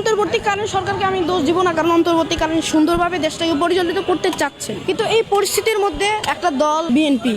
অন্তর্বর্তীকালীন সরকারকে আমি দোষ দিব না, কারণ অন্তর্বর্তীকালীন সুন্দরভাবে দেশটাকে পরিচালিত করতে চাচ্ছে, কিন্তু এই পরিস্থিতির মধ্যে একটা দল বিএনপি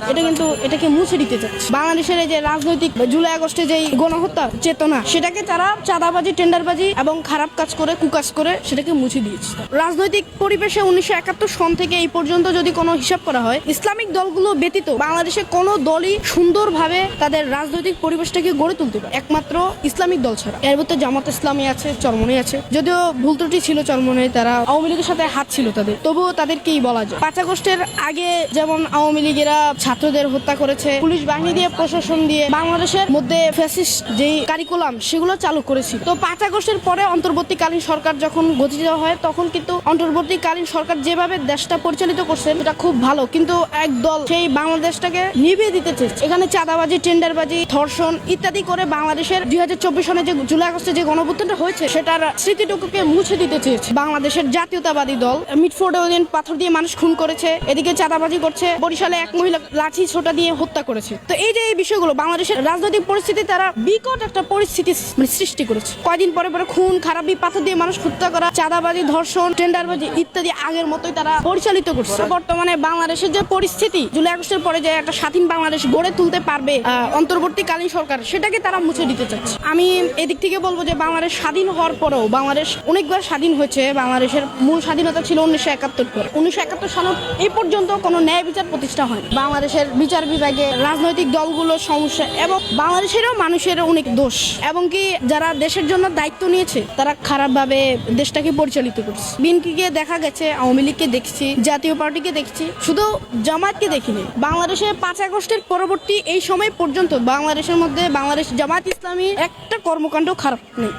এটাকে মুছে দিতে চাচ্ছে। বাংলাদেশের এই যে রাজনৈতিক জুলাই আগস্টে যে গণহত্যা চেতনা, সেটাকে তারা চাঁদাবাজি, টেন্ডারবাজি এবং খারাপ কাজ করে, কুকাজ করে সেটাকে মুছে দিয়েছে। রাজনৈতিক পরিবেশে 1971 সন থেকে এই পর্যন্ত যদি কোনো হিসাব করা হয়, ইসলামিক দলগুলো ব্যতীত বাংলাদেশে কোনো দলই সুন্দরভাবে তাদের রাজনৈতিক পরিবেশটাকে গড়ে তুলতে পারে, একমাত্র ইসলামিক দল ছাড়া। এর মধ্যে জামাত ইসলামী আছে, চরমনাই আছে, যদিও ভুল ত্রুটি ছিল চরমনাই, তারা আওয়ামী লীগের সাথে হাত ছিল তাদের, তবুও তাদেরকেই বলা যায়। 5 আগস্টের আগে যেমন আওয়ামী লীগেরা ছাত্রদের হত্যা করেছে, পুলিশ বাহিনী দিয়ে, প্রশাসন দিয়ে বাংলাদেশের মধ্যে ফ্যাসিস্ট যেই কারিকুলাম সেগুলো চালু করেছিল। তো 5 আগস্টের পরে অন্তর্বর্তীকালীন সরকার যখন গঠিত হয়, তখন কিন্তু অন্তর্বর্তীকালীন সরকার যেভাবে দেশটা পরিচালিত করছে সেটা খুব ভালো, কিন্তু একদল সেই বাংলাদেশটাকে নিভিয়ে দিতে চেয়েছে। এখানে চাঁদাবাজি, টেন্ডারবাজি, ধর্ষণ ইত্যাদি করে বাংলাদেশের 2024 সনে যে জুলাই আগস্টে যে গণঅভ্যুত্থানটা হয়েছে সেটার স্মৃতিটুকুকে মুছে দিতে চেয়েছে। বাংলাদেশের জাতীয়তাবাদী দল মিটফোর্ডে পাথর দিয়ে মানুষ খুন করেছে, এদিকে চাঁদাবাজি করছে, বরিশালে এক মহিলা লাঠি ছোটা দিয়ে হত্যা করেছে। তো এই যে এই বিষয়গুলো বাংলাদেশের রাজনৈতিক পরিস্থিতি, তারা বিকট একটা পরিস্থিতি সৃষ্টি করেছে। কয়দিন পরে পরে খুন খারাপি, পাথর দিয়ে মানুষ হত্যা করা, চাঁদাবাজি, ধর্ষণ, টেন্ডারবাজি ইত্যাদি আগের মতোই তারা পরিচালিত করছে। বর্তমানে বাংলাদেশের যে পরিস্থিতি, জুলাই আগস্টের পরে যে একটা স্বাধীন বাংলাদেশ গড়ে তুলতে পারবে অন্তর্বর্তীকালীন সরকার, সেটাকে তারা মুছে দিতে চাচ্ছে। আমি এদিক থেকে বলবো যে বাংলাদেশ স্বাধীন হওয়ার পরেও বাংলাদেশ অনেকবার স্বাধীন হয়েছে। বাংলাদেশের মূল স্বাধীনতা ছিল 1971 পরে। 1971 সাল এই পর্যন্ত কোনো ন্যায় বিচার প্রতিষ্ঠা হয়। বাংলাদেশের বিচার বিভাগে রাজনৈতিক দলগুলোর সমস্যা এবং বাংলাদেশেরও মানুষের অনেক দোষ, এবং কি যারা দেশের জন্য দায়িত্ব নিয়েছে তারা খারাপভাবে দেশটাকে পরিচালিত করছে। বিএনপিকে দেখা গেছে, আওয়ামী লীগকে দেখছি, জাতীয় পার্টিকে দেখছি, শুধু জামাতকে দেখিনি। বাংলাদেশে 5 আগস্টের পরবর্তী এই সময় পর্যন্ত বাংলাদেশের মধ্যে বাংলাদেশ জামাত ইসলামী একটা কর্মকাণ্ড খারাপ নেই।